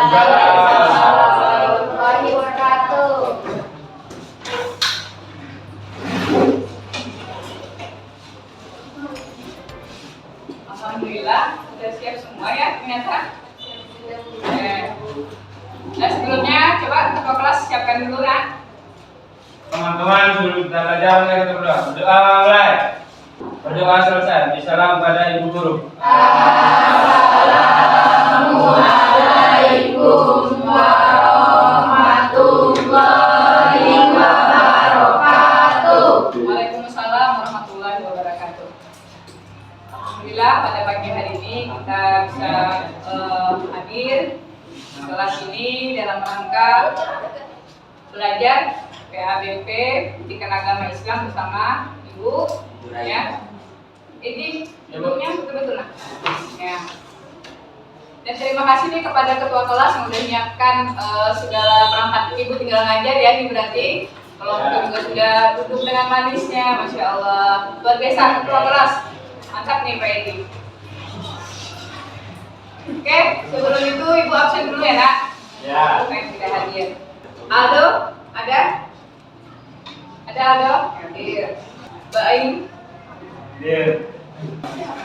warahmatullahi wabarakatuh. Alhamdulillah sudah siap semua ya ternyata. Nah sebelumnya coba ketua kelas siapkan dulu ya. Teman-teman sebelum kita belajar kita berdoa. Berdoa mulai. Berdoa selesai. Bisalam pada ibu guru. Assalamualaikum warahmatullahi wabarakatuh. Waalaikumsalam warahmatullahi wabarakatuh. Alhamdulillah pada pagi hari ini kita bisa hadir di kelas ini dalam rangka belajar PABP Pendidikan Agama Islam bersama Ibu ya. Ini ibunya betul-betul lah. Ya. Dan terima kasih nih kepada ketua kelas yang sudah menyiapkan segala perangkat. Ibu tinggal ngajar ya, ini berarti kalau juga sudah duduk dengan manisnya, masya Allah. Luar biasa ketua kelas, mantap nih Pak Edi. Oke, sebelum itu ibu absen dulu ya nak. Ya. Yang tidak hadir. Aldo, ada? Ada Aldo? Hadir. Mbak Ain. Hadir.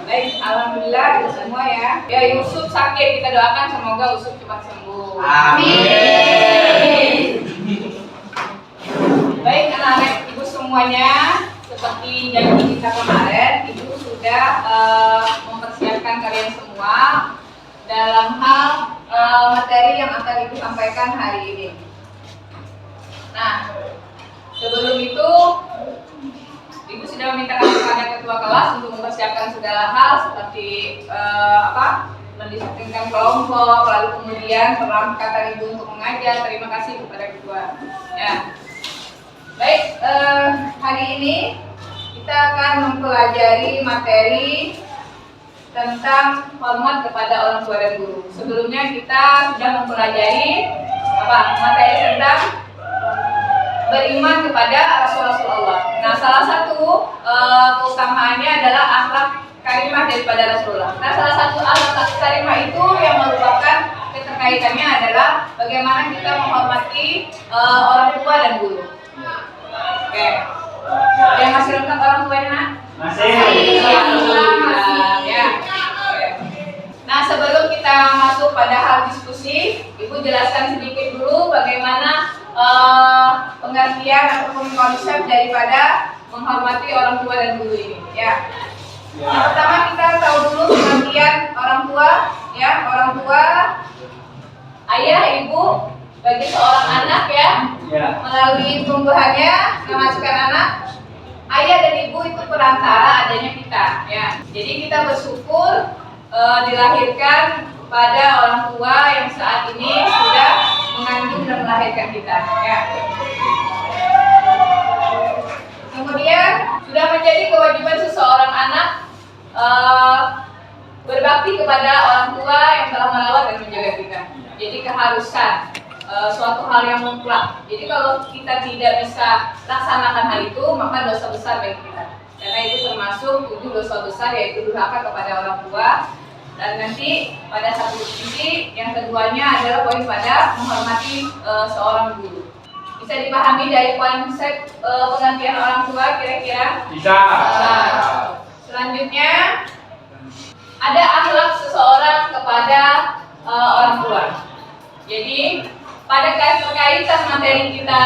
Baik, alhamdulillah kita semua ya. Ya Yusuf sakit, kita doakan semoga Yusuf cepat sembuh. Amin. Baik anak-anak ibu semuanya, seperti janji kita kemarin, ibu sudah mempersiapkan kalian semua dalam hal materi yang akan ibu sampaikan hari ini. Nah, sebelum itu Ibu sudah memintakan kepada ketua kelas untuk mempersiapkan segala hal seperti mendisiplinkan kelompok, lalu kemudian perangkatan ibu untuk mengajar. Terima kasih kepada ketua. Ya. Baik, hari ini kita akan mempelajari materi tentang hormat kepada orang tua dan guru. Sebelumnya kita sudah mempelajari materi tentang beriman kepada Rasulullah. Nah, salah satu keutamaannya adalah akhlak karimah daripada Rasulullah. Nah, salah satu akhlak karimah itu yang merupakan keterkaitannya adalah bagaimana kita menghormati orang tua dan guru. Oke. Yang masih lengkap orang tuanya, nak? Masih. Ya. Nah, sebelum kita masuk pada hal diskusi, Ibu jelaskan sedikit dulu bagaimana pengertian ataupun konsep daripada menghormati orang tua dan guru ini, ya. Yang pertama kita tahu dulu pengertian orang tua, ya. Orang tua, ayah, ibu bagi seorang anak ya, melalui tumbuhannya memasukkan anak. Ayah dan ibu itu perantara adanya kita, ya. Jadi kita bersyukur dilahirkan pada orang tua yang saat ini sudah mengandung dan melahirkan kita, ya. Kemudian sudah menjadi kewajiban seseorang anak berbakti kepada orang tua yang telah merawat dan menjaga kita. Jadi keharusan suatu hal yang mutlak. Jadi kalau kita tidak bisa laksanakan hal itu, maka dosa besar bagi kita. Karena itu termasuk 7 dosa besar, yaitu durhaka kepada orang tua. Dan nanti pada satu sisi yang keduanya adalah poin pada menghormati seorang guru. Bisa dipahami dari konsep pengertian orang tua kira-kira? Bisa. Selanjutnya ada akhlak seseorang kepada orang tua. Jadi pada kaitan materi kita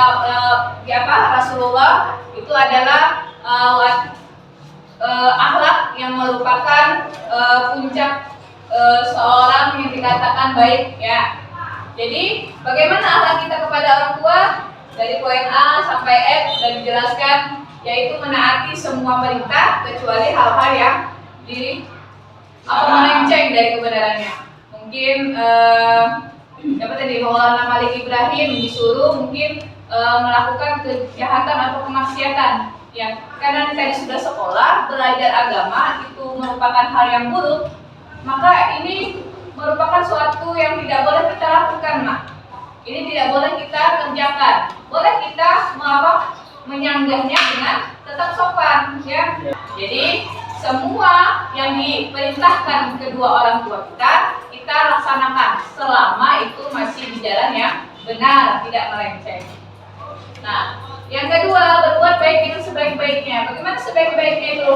Rasulullah itu adalah akhlak yang merupakan puncak seorang yang dikatakan baik, ya. Jadi bagaimana akhlak kita kepada orang tua? Dari poin A sampai F sudah dijelaskan, yaitu menaati semua perintah kecuali hal-hal yang melenceng dari kebenarannya. Mungkin Maulana Malik Ibrahim disuruh mungkin melakukan kejahatan atau kemaksiatan, ya. Karena tadi sudah sekolah belajar agama itu merupakan hal yang buruk, maka ini merupakan suatu yang tidak boleh kita lakukan, Mak. Ini tidak boleh kita kerjakan. Boleh kita menyanggahnya dengan tetap sopan, ya. Jadi semua yang diperintahkan kedua orang tua kita itu kita laksanakan selama itu masih di jalan yang benar, tidak melenceng. Nah, yang kedua, berbuat baik itu sebaik-baiknya. Bagaimana sebaik-baiknya itu?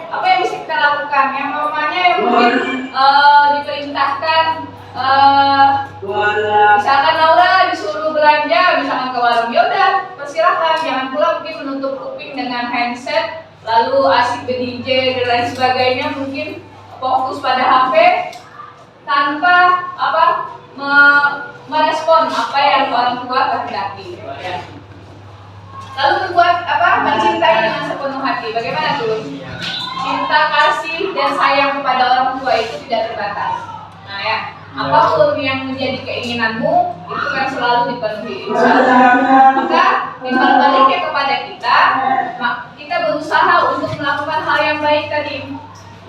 Apa yang bisa kita lakukan? Yang namanya yang mungkin diperintahkan, misalkan Laura disuruh belanja, misalkan ke warung, ya udah, persilahkan. Jangan pula mungkin menutup kuping dengan handset, lalu asik di-DJ dan lain sebagainya, mungkin fokus pada HP tanpa merespon apa yang orang tua kehendaki. Ya. Lalu berbuat mencintai dengan sepenuh hati. Bagaimana tuh? Cinta, kasih, dan sayang kepada orang tua itu tidak terbatas. Nah ya, apapun yang menjadi keinginanmu itu kan selalu dipenuhi. Maka timbal baliknya kepada kita, kita berusaha untuk melakukan hal yang baik tadi.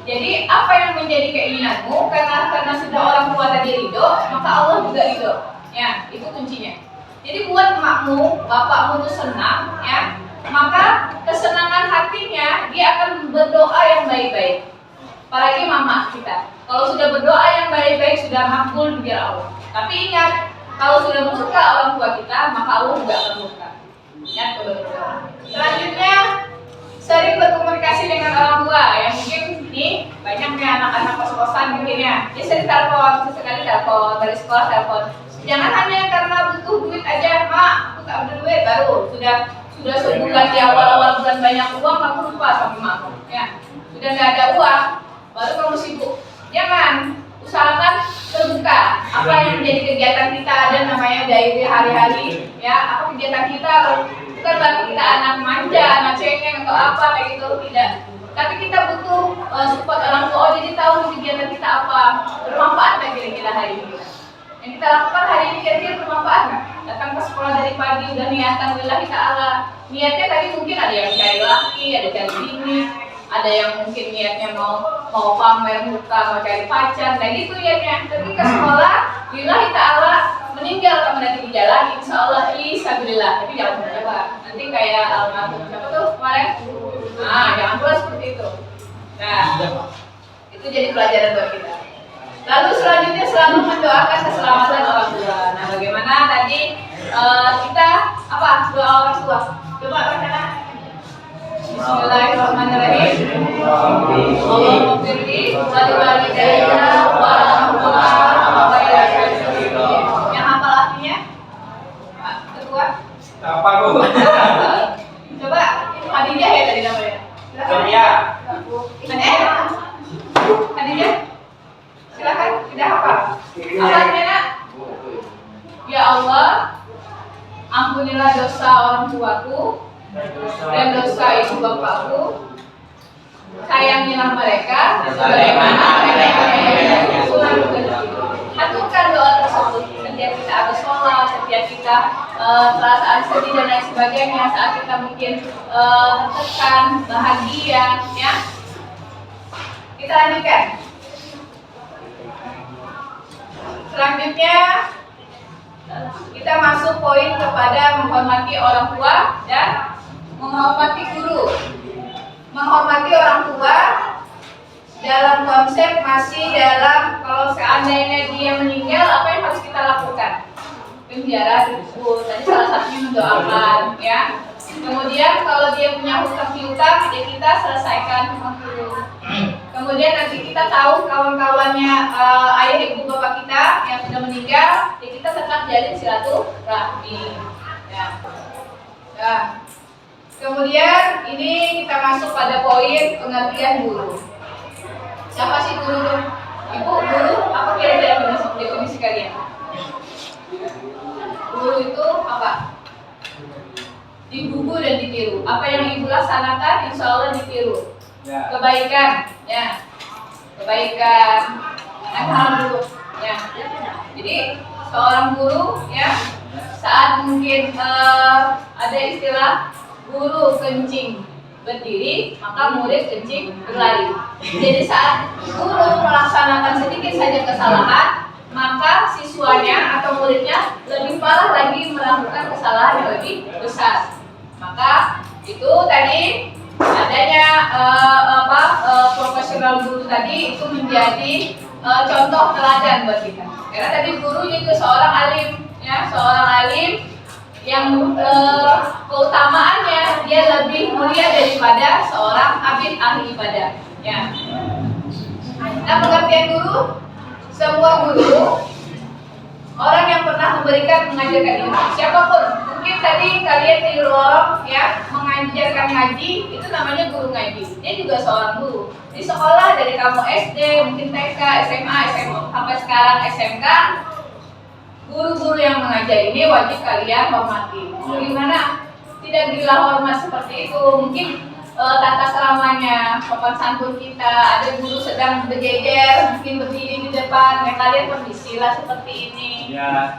Jadi apa yang menjadi keinginanmu karena sudah orang tua tadi ridho, maka Allah juga ridho. Ya, itu kuncinya. Jadi buat emakmu, bapakmu itu senang, ya, maka kesenangan hatinya dia akan berdoa yang baik-baik. Apalagi mama kita, kalau sudah berdoa yang baik-baik sudah makbul di Allah. Tapi ingat, kalau sudah murka orang tua kita, maka Allah juga akan murka. Ingat betul-betul. Selanjutnya, sering berkomunikasi dengan orang tua. Yang mungkin ini banyaknya anak-anak kos-kosan mungkin ya. Dia sering telepon, sesekali telepon, dari sekolah telepon. Jangan hanya karena butuh duit aja, mak, aku tak ada duit, baru sudah sebulan di awal-awal bulan banyak uang, kamu lupa sama makmu, ya. Sudah nggak ada uang, baru kamu sibuk. Jangan, usahakan terbuka. Apa yang menjadi kegiatan kita, ada namanya diary hari-hari, ya. Apa kegiatan kita? Bukan berarti kita anak manja, anak cengeng atau apa kayak gitu, tidak. Tapi kita butuh support orang tua, oh jadi tahu kegiatan kita apa, bermanfaat nggak kira-kira hari ini. Yang kita lakukan hari ini kira-kira bermanfaat nggak? Datang ke sekolah dari pagi udah niatan lillahi ta'ala. Niatnya tadi mungkin ada yang cari laki, ada cari bini, ada yang mungkin niatnya mau pamer muka, mau cari pacar, nah gitu niatnya. Tapi ke sekolah lillahi ta'ala, meninggal kamu nanti di jalan, insya Allah isabilillah. Tapi jangan coba. Nanti kayak almarhum siapa tuh kemarin? Nah, jangan pula seperti itu. Nah, itu jadi pelajaran buat kita. Lalu selanjutnya selalu mendoakan keselamatan orang tua. Nah, bagaimana tadi kita doa orang tua? Coba bacana. Bismillahirrahmanirrahim. Allahumma firli wa liwalidayya wa rahmatullahi wa barakatuh. Yang hafal artinya? Pak Ketua? Apa Bu? Coba Khadijah ya tadi namanya. Sonia. Khadijah? Silakan, tidak hafal. Apa nak? Ya Allah, ampunilah dosa orang tuaku dan dosa ibu bapakku. Sayangilah mereka sebagaimana mereka menyayangi Rasulullah. Haturkan doa tersebut setiap kita habis sholat, setiap kita perasaan sedih dan lain sebagainya, saat kita mungkin tertekan, bahagia, ya. Kita lanjutkan. Selanjutnya kita masuk poin kepada menghormati orang tua dan menghormati guru. Menghormati orang tua dalam konsep masih dalam kalau seandainya dia meninggal, apa yang harus kita lakukan? Penjara dikubur, tadi salah satunya mendoakan, ya. Kemudian kalau dia punya hutang piutang, ya kita selesaikan dulu. Kemudian nanti kita tahu kawan-kawannya ayah ibu bapak kita yang sudah meninggal, ya kita tetap jalin silaturahmi. Ya. Ya. Kemudian ini kita masuk pada poin pengertian guru. Siapa sih guru tuh? Ibu, guru, apa kira-kira definisi kalian? Guru itu apa? Digugu dan ditiru. Apa yang ibu laksanakan, insya Allah ditiru. Ya. Kebaikan, ya, kebaikan, dulu, ya. Jadi seorang guru, ya, saat mungkin ada istilah guru kencing berdiri, maka murid kencing berlari. Jadi saat guru melaksanakan sedikit saja kesalahan, maka siswanya atau muridnya lebih parah lagi melakukan kesalahan yang lebih besar. Maka itu tadi adanya profesional guru tadi itu menjadi contoh teladan buat kita. Karena tadi guru juga seorang alim, ya, seorang alim yang keutamaannya dia lebih mulia daripada seorang abid ahli ibadah. Ya. Nah, pengertian guru, semua guru orang yang pernah mengajarkan ilmu, siapapun. Mungkin tadi kalian di lorong ya mengajarkan ngaji, itu namanya guru ngaji. Dia juga seorang guru. Di sekolah dari kamu SD, mungkin TK, SMA, sampai sekarang SMK, guru-guru yang mengajar ini wajib kalian hormati. Gimana? Tidak gila hormat seperti itu. Mungkin tata keramanya, sopan santun kita, ada guru sedang berjejer, mungkin berdiri di depan, ya kalian permisilah seperti ini. Ya,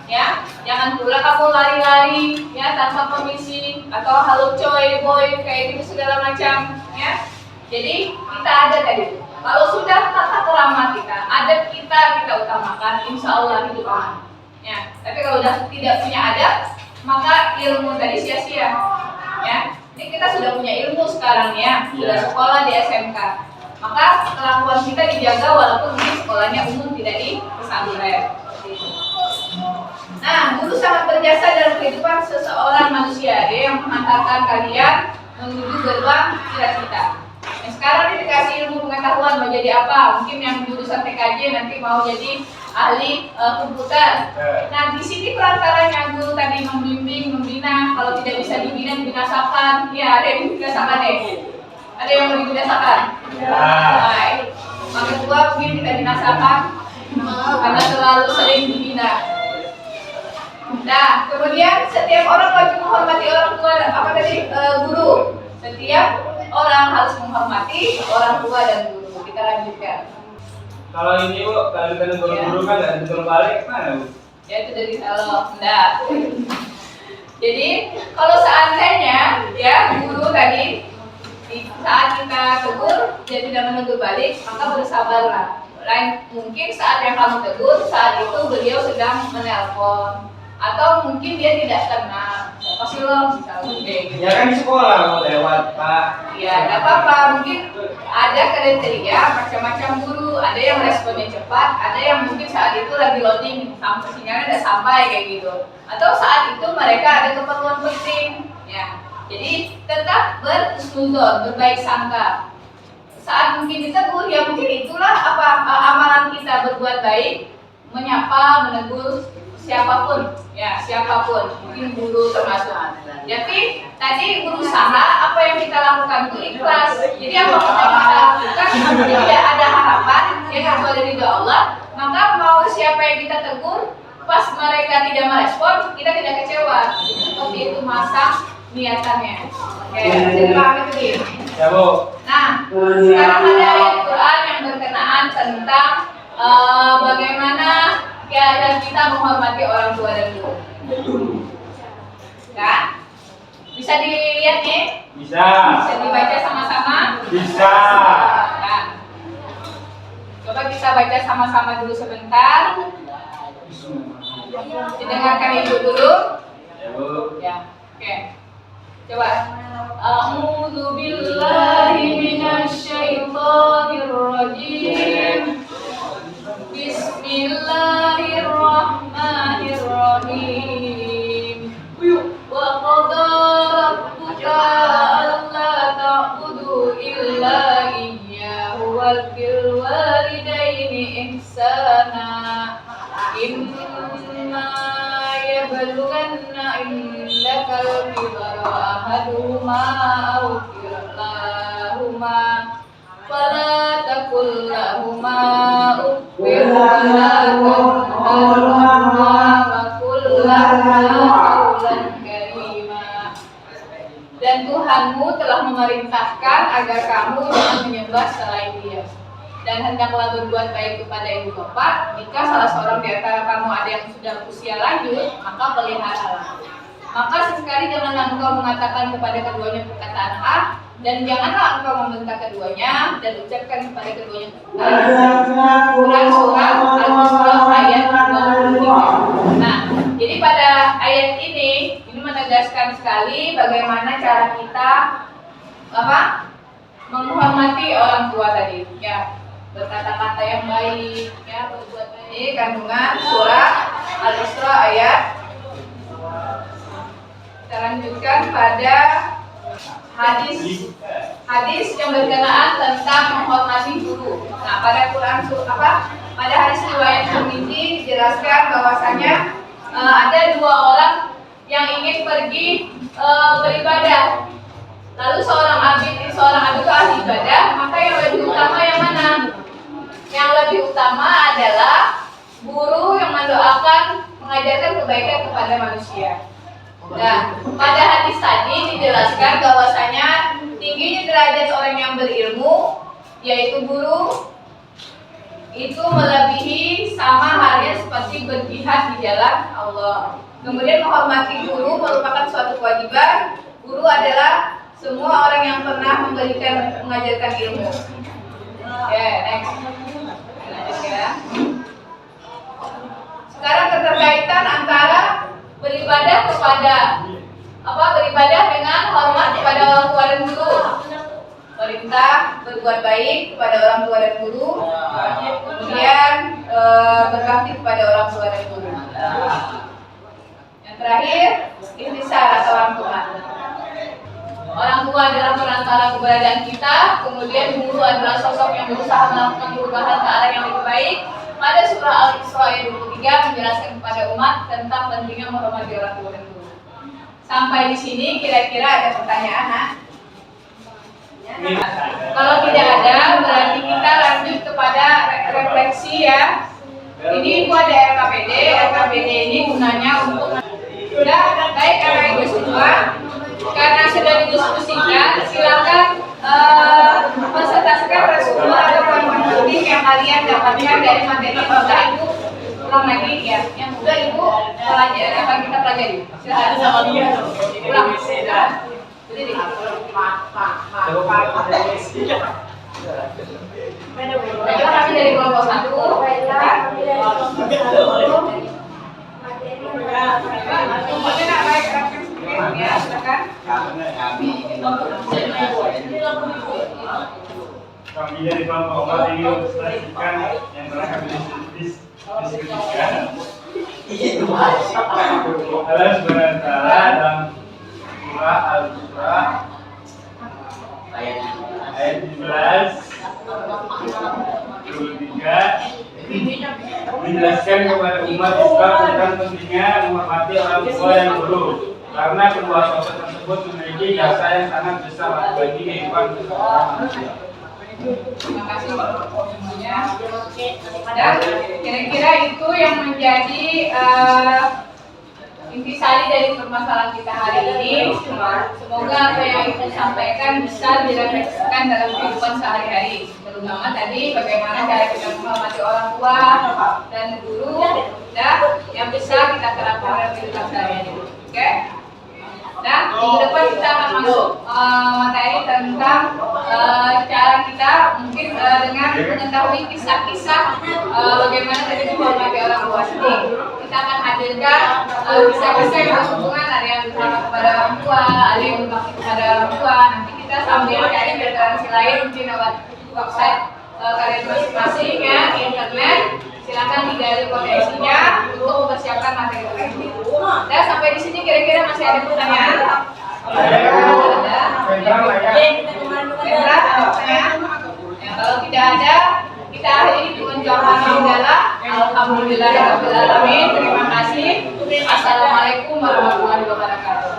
jangan pula kamu lari-lari, ya tanpa permisi atau halo coy, boy, kayak gitu segala macam, ya. Jadi kita ada tadi. Kalau sudah tata kerama kita, adat kita utamakan, insya Allah hidup aman. Ya, tapi kalau sudah tidak punya adat, maka ilmu tadi sia-sia. Ya. Ini kita sudah punya ilmu sekarang ya, sudah sekolah di SMK. Maka kelakuan kita dijaga walaupun mungkin sekolahnya umum tidak di pesantren. Nah, guru sangat berjasa dalam kehidupan seseorang manusia, dia yang mengantarkan kalian menuju gerbang cita-cita. Nah, sekarang ini dikasih ilmu pengetahuan mau jadi apa? Mungkin yang jurusan TKJ nanti mau jadi ahli komputer. Nah, di sini perantaranya guru tadi membimbing, membina. Kalau tidak bisa dibina, dibinasakan. Ya, ada yang dibinasakan deh. Ada yang mau dibinasakan? Baik. Maka kedua mungkin kita binasakan karena terlalu sering dibina. Nah, kemudian setiap orang wajib menghormati orang tua. Apa tadi? Guru. Setiap orang harus menghormati orang tua dan guru. Kita lanjutkan. Kalau ini Bu, kalau kita guru kan nggak disuruh balik, mana Bu? Ya itu dari kalau enggak. Jadi kalau seandainya ya guru tadi saat kita tegur dia tidak menegur balik, maka bersabarlah. Lain mungkin saat yang kamu tegur saat itu beliau sedang menelpon atau mungkin dia tidak kenal. Pasti lo misalnya. Ya kan di sekolah mau lewat Pak. Ya, nggak apa-apa. Mungkin ada kriteria macam-macam guru. Ada yang responnya cepat, ada yang mungkin saat itu lagi loading sampai sinyalnya udah sampai kayak gitu. Atau saat itu mereka ada keperluan penting. Ya, jadi tetap berhusnuzon, berbaik sangka. Saat mungkin ditegur, ya mungkin itulah apa amalan kita berbuat baik, menyapa, menegur siapapun, ya siapapun, mungkin guru termasuk. Jadi tadi berusaha apa yang kita lakukan itu ikhlas. Jadi apa yang kita lakukan tidak ada harapan yang kecuali ridho Allah, maka mau siapa yang kita tegur, pas mereka tidak merespon, kita tidak kecewa. Seperti itu masa niatannya. Oke, jadi paham itu dia. Ya Bu. Nah, sekarang ada ayat Quran yang berkenaan tentang bagaimana keadaan kita menghormati orang tua dan guru. Ya, bisa dilihat nih? Bisa. Bisa dibaca sama-sama? Bisa. Nah, coba kita baca sama-sama dulu sebentar. Didengarkan ibu dulu. Ya Bu. Ya, oke. Coba. A'udzu billahi minasyaitonir rajim. Bismillahirrahmanirrahim. Wa qada rabbuka alla ta'budu illa iyyahu wal bil walidaini ihsana. Imma yablughanna indakal kibara ahaduhuma aw kilahuma fala taqul lahuma uffin wa la tanharhuma wa qul lahuma qawlan karima. Dan Tuhanmu telah memerintahkan agar kamu jangan menyembah selain Dia. Dan hendaklah berbuat baik kepada ibu bapak. Jika salah seorang di antara kamu ada yang sudah usia lanjut, maka peliharalah. Maka sesekali janganlah engkau mengatakan kepada keduanya perkataan A, dan janganlah engkau membentak keduanya dan ucapkan kepada keduanya perkataan. Quran surah Al-Isra ayat 23. Nah, jadi pada ayat ini menegaskan sekali bagaimana cara kita menghormati orang tua tadi. Ya. berkata-kata yang baik, ya, berbuat baik. Ini kandungan surah Al-Isra ayat. Kita lanjutkan pada hadis yang berkenaan tentang menghormati guru. Nah, pada pada hadis riwayat Tirmidzi dijelaskan bahwasanya ada dua orang yang ingin pergi beribadah. Lalu seorang abid itu ahli ibadah, maka yang lebih utama yang mana? Yang lebih utama adalah guru yang mendoakan, mengajarkan kebaikan kepada manusia. Nah, pada hadis tadi dijelaskan bahwasanya tingginya derajat orang yang berilmu, yaitu guru, itu melebihi sama halnya seperti berjihad di jalan Allah. Kemudian menghormati guru merupakan suatu kewajiban. Guru adalah semua orang yang pernah mengajarkan ilmu. Next. Lanjut ya. Sekarang keterkaitan antara beribadah dengan hormat kepada orang tua dan guru. Perintah berbuat baik kepada orang tua dan guru, kemudian berbakti kepada orang tua dan guru. Yang terakhir, ihtisar atau rangkuman. Orang tua adalah perantara keberadaan kita, kemudian guru adalah sosok yang berusaha melakukan perubahan ke arah yang lebih baik. Pada surah Al-Isra ayat 23 menjelaskan kepada umat tentang pentingnya menghormati orang tua dan guru. Sampai di sini kira-kira ada pertanyaan, nah? Kalau tidak ada, berarti kita lanjut kepada refleksi ya. Ini itu ada RKPD. RKPD ini gunanya untuk sudah baik karena itu semua. Karena sudah didiskusikan, silakan presentasikan resumé atau poin-poin penting yang kalian dapatkan dari materi yang sudah ibu ulang lagi ya. Yang sudah ibu pelajari akan kita pelajari. Silakan. Ulang. Jadi kami dari kelompok 1. Ya, silakan. Kami dari kelompok 4 ini menjelaskan yang telah kami diskusikan. Allah Subhanahu wa Ta'ala dalam surah Al-Isra ayat 17 23 menjelaskan kepada umat Islam tentang pentingnya menghormati orang tua dan guru karena kedua sosok tersebut memiliki jasa yang sangat besar bagi kehidupan seseorang manusia. Terima kasih semuanya. Dan kira-kira itu yang menjadi intisari dari permasalahan kita hari ini. Semoga apa yang Ibu sampaikan bisa direfleksikan dalam kehidupan sehari-hari. Terutama tadi bagaimana cara kita menghormati orang tua dan guru, dan yang bisa kita terapkan dalam kehidupan sehari-hari. Oke? Dan minggu depan kita akan masuk materi tentang cara kita mungkin dengan mengetahui kisah-kisah bagaimana tadi menghormati orang tua sendiri. Kita akan hadirkan kisah-kisah yang berhubungan, ada yang bersama kepada orang tua, ada yang berbakti kepada orang tua. Nanti kita sambil cari referensi lain mungkin lewat website kalian masing-masing ya, di internet. Silakan digali potensinya untuk mempersiapkan materi ini. Dan sampai di sini kira-kira masih ada pertanyaan? Ada. Ya, kalau tidak ada, kita akhiri dengan jawaban hamdalah. Alhamdulillahirabbil alamin. Terima kasih. Assalamualaikum warahmatullahi wabarakatuh.